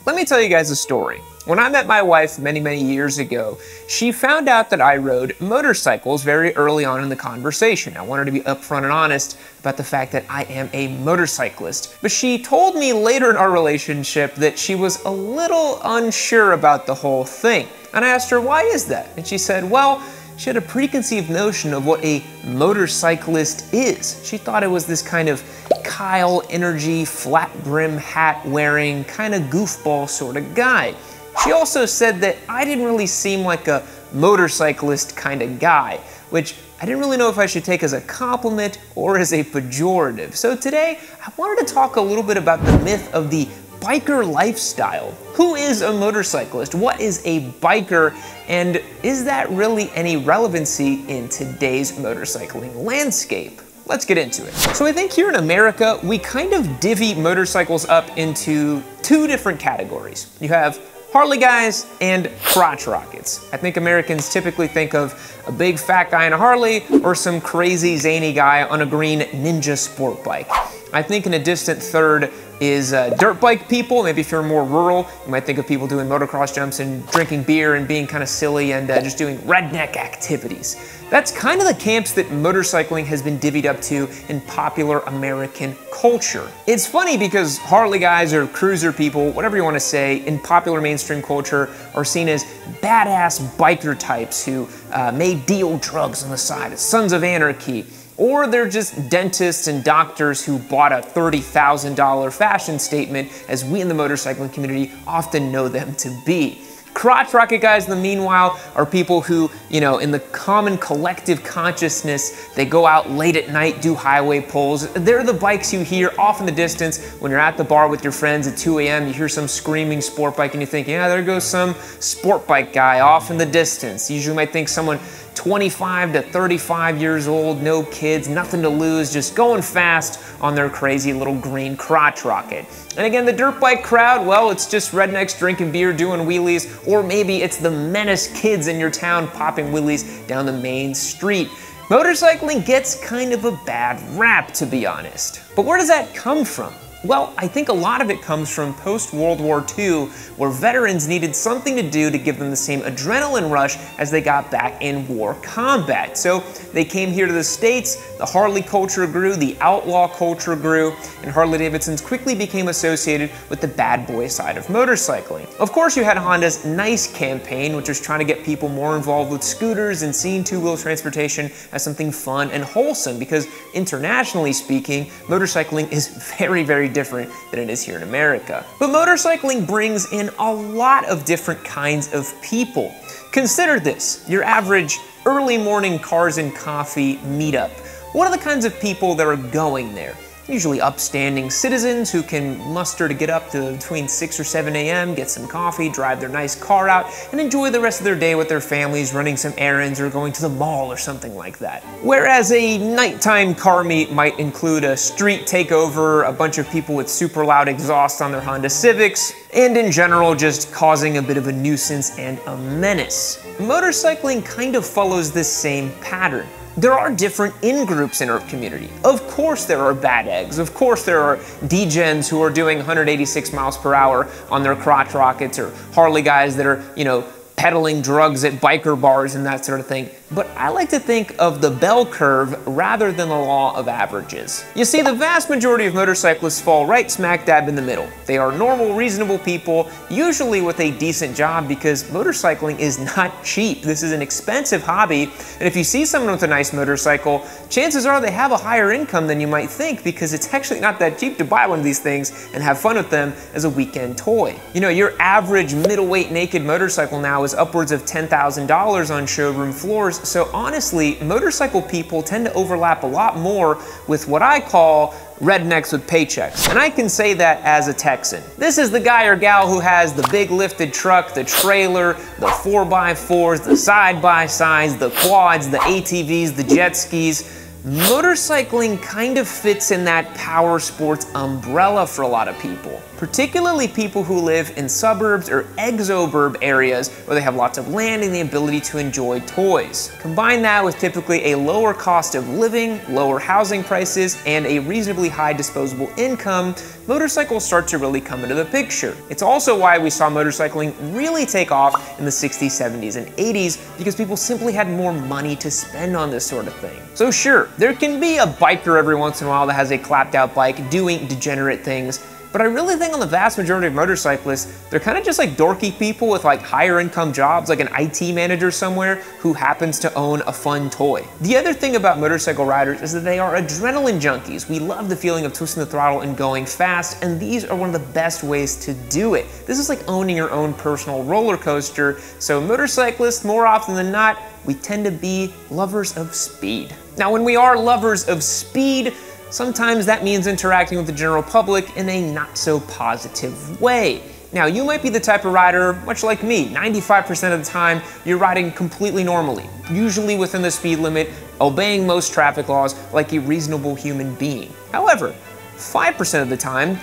Let me tell you guys a story. When I met my wife many years ago, she found out that I rode motorcycles very early on in the conversation. I wanted to be upfront and honest about the fact that I am a motorcyclist. But she told me later in our relationship that she was a little unsure about the whole thing. And I asked her, why is that? And she said, well, she had a preconceived notion of what a motorcyclist is. She thought it was this kind of Kyle energy, flat brim hat wearing, kind of goofball sort of guy. She also said that I didn't really seem like a motorcyclist kind of guy, which I didn't really know if I should take as a compliment or as a pejorative. So today, I wanted to talk a little bit about the myth of the biker lifestyle. Who is a motorcyclist? What is a biker? And is that really any relevancy in today's motorcycling landscape? Let's get into it. So I think here in America, we kind of divvy motorcycles up into two different categories. You have Harley guys and crotch rockets. I think Americans typically think of a big fat guy on a Harley or some crazy zany guy on a green Ninja sport bike. I think in a distant third is dirt bike people. Maybe if you're more rural, you might think of people doing motocross jumps and drinking beer and being kind of silly and just doing redneck activities. That's kind of the camps that motorcycling has been divvied up to in popular American culture. It's funny because Harley guys or cruiser people, whatever you want to say, in popular mainstream culture are seen as badass biker types who may deal drugs on the side, sons of anarchy. Or they're just dentists and doctors who bought a $30,000 fashion statement, as we in the motorcycling community often know them to be. Crotch rocket guys, in the meanwhile, are people who, you know, in the common collective consciousness, they go out late at night, do highway pulls. They're the bikes you hear off in the distance when you're at the bar with your friends at 2 a.m. You hear some screaming sport bike and you think, yeah, there goes some sport bike guy off in the distance. You usually might think someone 25 to 35 years old, no kids, nothing to lose, just going fast on their crazy little green crotch rocket. And again, the dirt bike crowd, well, it's just rednecks drinking beer, doing wheelies, or maybe it's the menace kids in your town popping wheelies down the main street. Motorcycling gets kind of a bad rap, to be honest. But where does that come from? Well, I think a lot of it comes from post-World War II, where veterans needed something to do to give them the same adrenaline rush as they got back in war combat. So they came here to the States, the Harley culture grew, the outlaw culture grew, and Harley-Davidsons quickly became associated with the bad boy side of motorcycling. Of course, you had Honda's NICE campaign, which was trying to get people more involved with scooters and seeing two-wheel transportation as something fun and wholesome, because internationally speaking, motorcycling is very different than it is here in America. But motorcycling brings in a lot of different kinds of people. Consider this, your average early morning cars and coffee meetup. What are the kinds of people that are going there? Usually upstanding citizens who can muster to get up to between 6 or 7 a.m., get some coffee, drive their nice car out, and enjoy the rest of their day with their families running some errands or going to the mall or something like that. Whereas a nighttime car meet might include a street takeover, a bunch of people with super loud exhaust on their Honda Civics, and in general just causing a bit of a nuisance and a menace. Motorcycling kind of follows this same pattern. There are different in-groups in our community. Of course there are bad eggs. Of course there are degens who are doing 186 miles per hour on their crotch rockets, or Harley guys that are, you know, peddling drugs at biker bars and that sort of thing. But I like to think of the bell curve rather than the law of averages. You see, the vast majority of motorcyclists fall right smack dab in the middle. They are normal, reasonable people, usually with a decent job, because motorcycling is not cheap. This is an expensive hobby, and if you see someone with a nice motorcycle, chances are they have a higher income than you might think, because it's actually not that cheap to buy one of these things and have fun with them as a weekend toy. You know, your average middleweight naked motorcycle now is upwards of $10,000 on showroom floors. So honestly, motorcycle people tend to overlap a lot more with what I call rednecks with paychecks. And I can say that as a Texan. This is the guy or gal who has the big lifted truck, the trailer, the 4x4s, the side-by-sides, the quads, the ATVs, the jet skis. motorcycling kind of fits in that power sports umbrella for a lot of people, particularly people who live in suburbs or exoburb areas where they have lots of land and the ability to enjoy toys. Combine that with typically a lower cost of living, lower housing prices, and a reasonably high disposable income, motorcycles start to really come into the picture. It's also why we saw motorcycling really take off in the 60s, 70s, and 80s, because people simply had more money to spend on this sort of thing. So sure, there can be a biker every once in a while that has a clapped out bike doing degenerate things, but I really think on the vast majority of motorcyclists, they're kind of just like dorky people with like higher income jobs, like an IT manager somewhere who happens to own a fun toy. The other thing about motorcycle riders is that they are adrenaline junkies. We love the feeling of twisting the throttle and going fast, and these are one of the best ways to do it. This is like owning your own personal roller coaster, so motorcyclists, more often than not, we tend to be lovers of speed. Now, when we are lovers of speed, sometimes that means interacting with the general public in a not so positive way. Now, you might be the type of rider, much like me, 95% of the time, you're riding completely normally, usually within the speed limit, obeying most traffic laws like a reasonable human being. However, 5% of the time,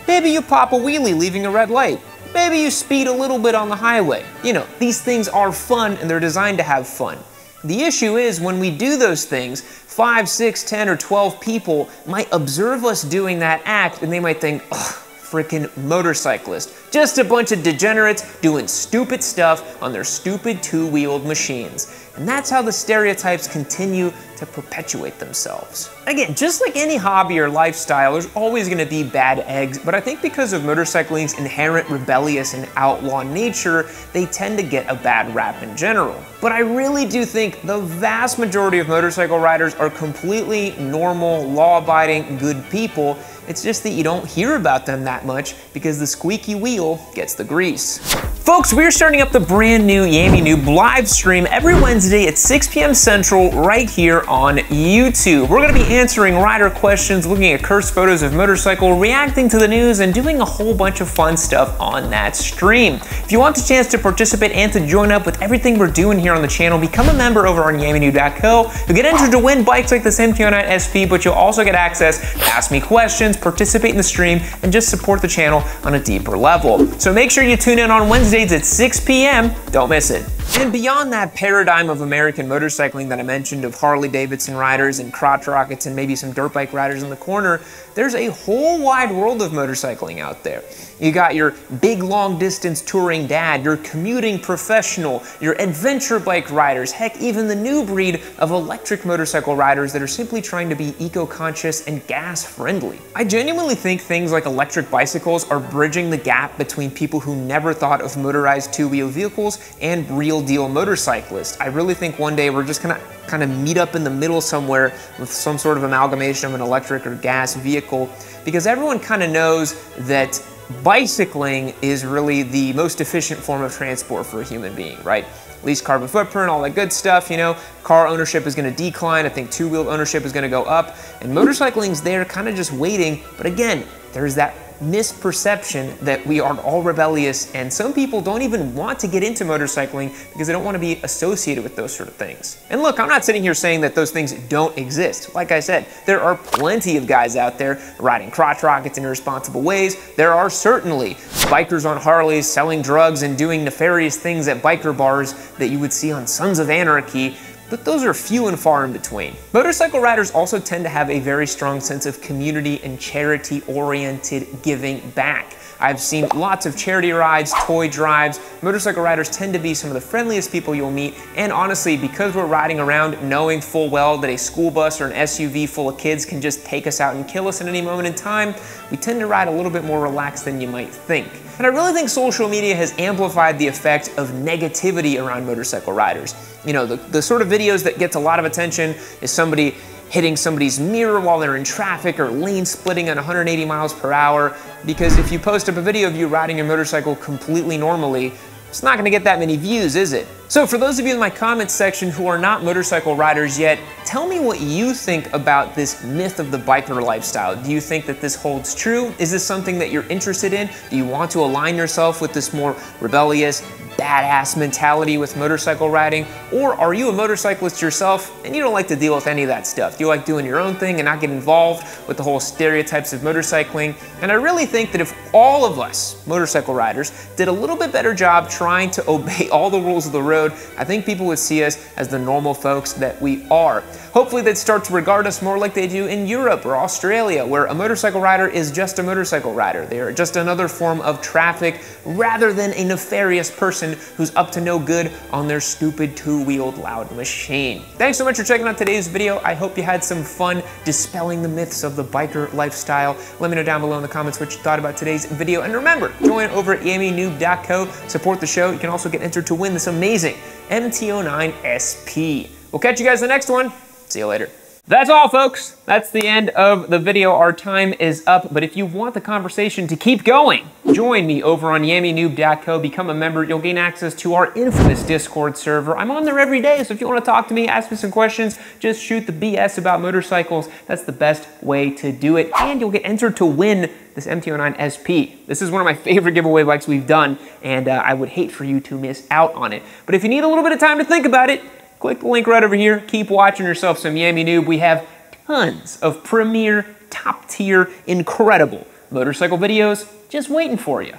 maybe you pop a wheelie leaving a red light. Maybe you speed a little bit on the highway. You know, these things are fun and they're designed to have fun. The issue is when we do those things, 5, 6, 10, or 12 people might observe us doing that act and they might think, ugh, frickin' motorcyclist. Just a bunch of degenerates doing stupid stuff on their stupid two-wheeled machines. And that's how the stereotypes continue to perpetuate themselves. Again, just like any hobby or lifestyle, there's always gonna be bad eggs, but I think because of motorcycling's inherent rebellious and outlaw nature, they tend to get a bad rap in general. But I really do think the vast majority of motorcycle riders are completely normal, law-abiding, good people. It's just that you don't hear about them that much because the squeaky wheel gets the grease. Folks, we're starting up the brand new Yammie Noob live stream every Wednesday at 6 p.m. Central right here on YouTube. We're going to be answering rider questions, looking at cursed photos of motorcycle, reacting to the news, and doing a whole bunch of fun stuff on that stream. If you want the chance to participate and to join up with everything we're doing here on the channel, become a member over on YammieNoob.co. You'll get entered to win bikes like the MT09 SP, but you'll also get access to ask me questions, participate in the stream, and just support the channel on a deeper level. So make sure you tune in on Wednesdays at 6 p.m. Don't miss it. And beyond that paradigm of American motorcycling that I mentioned of Harley-Davidson riders and crotch rockets and maybe some dirt bike riders in the corner, there's a whole wide world of motorcycling out there. You got your big long distance touring dad, your commuting professional, your adventure bike riders, heck, even the new breed of electric motorcycle riders that are simply trying to be eco-conscious and gas-friendly. I genuinely think things like electric bicycles are bridging the gap between people who never thought of motorized two-wheel vehicles and real-deal motorcyclists. I really think one day we're just gonna kind of meet up in the middle somewhere with some sort of amalgamation of an electric or gas vehicle, because everyone kind of knows that bicycling is really the most efficient form of transport for a human being, right? Least carbon footprint, all that good stuff, you know. Car ownership is going to decline. I think two-wheel ownership is going to go up. And motorcycling's there kind of just waiting. But again, there's that misperception that we are all rebellious, and some people don't even want to get into motorcycling because they don't want to be associated with those sort of things. And look, I'm not sitting here saying that those things don't exist. Like I said, there are plenty of guys out there riding crotch rockets in irresponsible ways. There are certainly bikers on Harleys selling drugs and doing nefarious things at biker bars that you would see on Sons of Anarchy, but those are few and far in between. Motorcycle riders also tend to have a very strong sense of community and charity-oriented giving back. I've seen lots of charity rides, toy drives. Motorcycle riders tend to be some of the friendliest people you'll meet, and honestly, because we're riding around knowing full well that a school bus or an SUV full of kids can just take us out and kill us at any moment in time, we tend to ride a little bit more relaxed than you might think. And I really think social media has amplified the effect of negativity around motorcycle riders. You know, the sort of videos that gets a lot of attention is somebody hitting somebody's mirror while they're in traffic, or lane splitting at 180 miles per hour, because if you post up a video of you riding your motorcycle completely normally, it's not gonna get that many views, is it? So for those of you in my comments section who are not motorcycle riders yet, tell me what you think about this myth of the biker lifestyle. Do you think that this holds true? Is this something that you're interested in? Do you want to align yourself with this more rebellious, badass mentality with motorcycle riding? Or are you a motorcyclist yourself and you don't like to deal with any of that stuff? You like doing your own thing and not get involved with the whole stereotypes of motorcycling? And I really think that if all of us motorcycle riders did a little bit better job trying to obey all the rules of the road, I think people would see us as the normal folks that we are. Hopefully they'd start to regard us more like they do in Europe or Australia, where a motorcycle rider is just a motorcycle rider. They are just another form of traffic rather than a nefarious person who's up to no good on their stupid two-wheeled loud machine. Thanks so much for checking out today's video. I hope you had some fun dispelling the myths of the biker lifestyle. Let me know down below in the comments what you thought about today's video. And remember, join over at YammieNoob.co, support the show. You can also get entered to win this amazing MT09 SP. We'll catch you guys in the next one. See you later. That's all, folks. That's the end of the video. Our time is up, but if you want the conversation to keep going, join me over on YammieNoob.co. Become a member. You'll gain access to our infamous Discord server. I'm on there every day, so if you want to talk to me, ask me some questions, just shoot the BS about motorcycles. That's the best way to do it, and you'll get entered to win this MT09 SP. This is one of my favorite giveaway bikes we've done, and I would hate for you to miss out on it. But if you need a little bit of time to think about it, click the link right over here. Keep watching yourself some Yammie Noob. We have tons of premier, top tier, incredible motorcycle videos just waiting for you.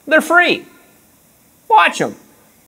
They're free. Watch them.